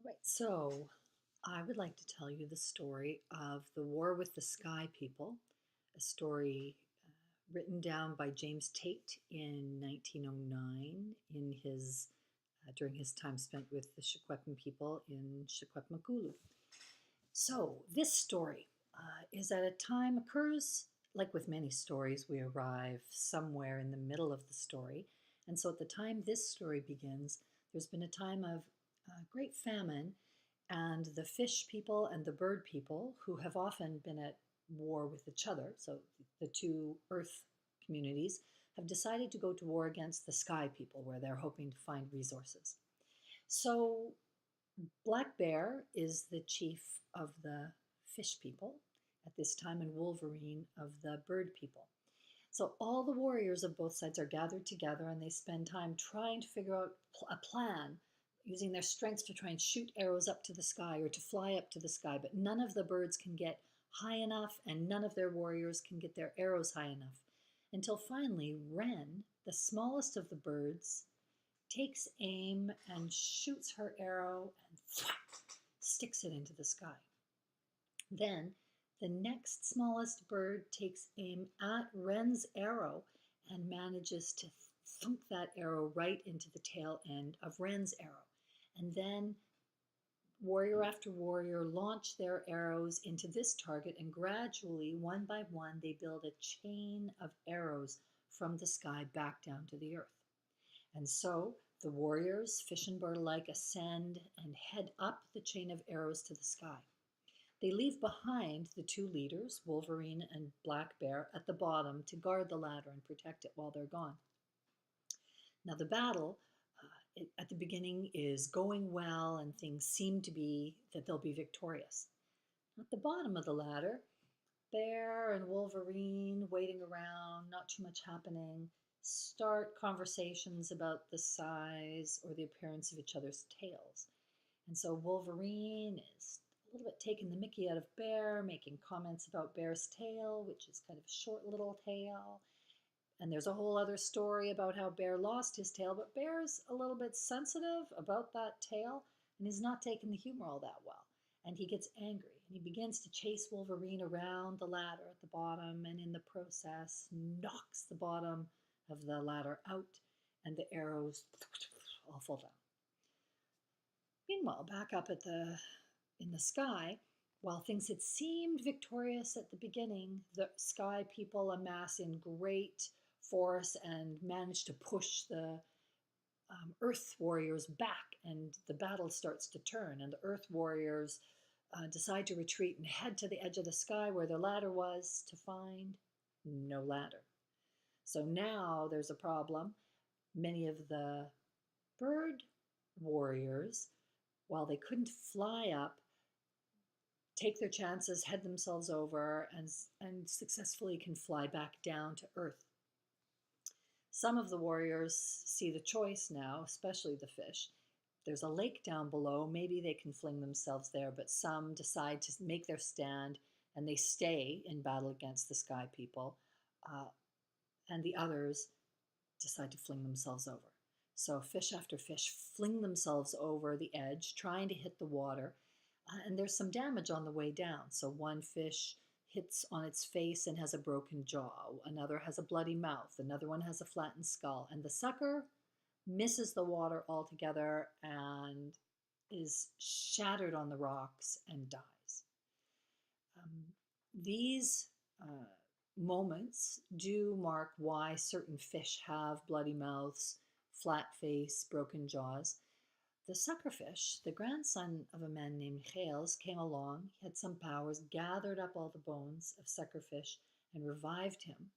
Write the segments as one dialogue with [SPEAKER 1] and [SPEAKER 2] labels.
[SPEAKER 1] Right. So I would like to tell you the story of the War with the Sky People, a story written down by James Teit in 1909 in his during his time spent with the Secwépemc people in Secwépemc. So this story is at a time occurs like with many stories, we arrive somewhere in the middle of the story, and so at the time this story begins, there's been a time of great famine, and the fish people and the bird people, who have often been at war with each other, so the two earth communities, have decided to go to war against the sky people, where they're hoping to find resources. So Black Bear is the chief of the fish people at this time, and Wolverine of the bird people. So all the warriors of both sides are gathered together, and they spend time trying to figure out a plan, using their strengths to try and shoot arrows up to the sky or to fly up to the sky. But none of the birds can get high enough, and none of their warriors can get their arrows high enough. Until finally, Wren, the smallest of the birds, takes aim and shoots her arrow and sticks it into the sky. Then the next smallest bird takes aim at Wren's arrow and manages to thunk that arrow right into the tail end of Wren's arrow. And then warrior after warrior launch their arrows into this target, and gradually, one by one, they build a chain of arrows from the sky back down to the earth. And so the warriors, fish and bird alike, ascend and head up the chain of arrows to the sky. They leave behind the two leaders, Wolverine and Black Bear, at the bottom to guard the ladder and protect it while they're gone. Now the battle at the beginning is going well, and things seem to be that they'll be victorious. At the bottom of the ladder, Bear and Wolverine, waiting around, not too much happening, start conversations about the size or the appearance of each other's tails. And so Wolverine is a little bit taking the mickey out of Bear, making comments about Bear's tail, which is kind of a short little tail. And there's a whole other story about how Bear lost his tail, but Bear's a little bit sensitive about that tail, and he's not taking the humor all that well. And he gets angry, and he begins to chase Wolverine around the ladder at the bottom, and in the process knocks the bottom of the ladder out, and the arrows all fall down. Meanwhile, back up in the sky, while things had seemed victorious at the beginning, the sky people amass in great force and manage to push the earth warriors back, and the battle starts to turn, and the earth warriors decide to retreat and head to the edge of the sky where the ladder was, to find no ladder. So now there's a problem. Many of the bird warriors, while they couldn't fly up, take their chances, head themselves over, and successfully can fly back down to earth. Some of the warriors see the choice now, especially the fish. There's a lake down below, maybe they can fling themselves there, but some decide to make their stand, and they stay in battle against the sky people, and the others decide to fling themselves over. So fish after fish fling themselves over the edge, trying to hit the water, and there's some damage on the way down. So one fish hits on its face and has a broken jaw. Another has a bloody mouth. Another one has a flattened skull. And the sucker misses the water altogether and is shattered on the rocks and dies. These moments do mark why certain fish have bloody mouths, flat face, broken jaws. The suckerfish, the grandson of a man named Hales, came along. He had some powers, gathered up all the bones of Suckerfish and revived him.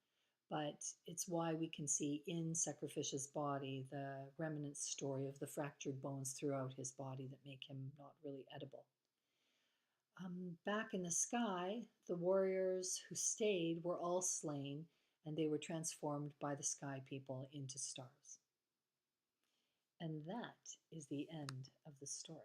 [SPEAKER 1] But it's why we can see in Suckerfish's body the remnant story of the fractured bones throughout his body that make him not really edible. Back in the sky, the warriors who stayed were all slain, and they were transformed by the sky people into stars. And that is the end of the story.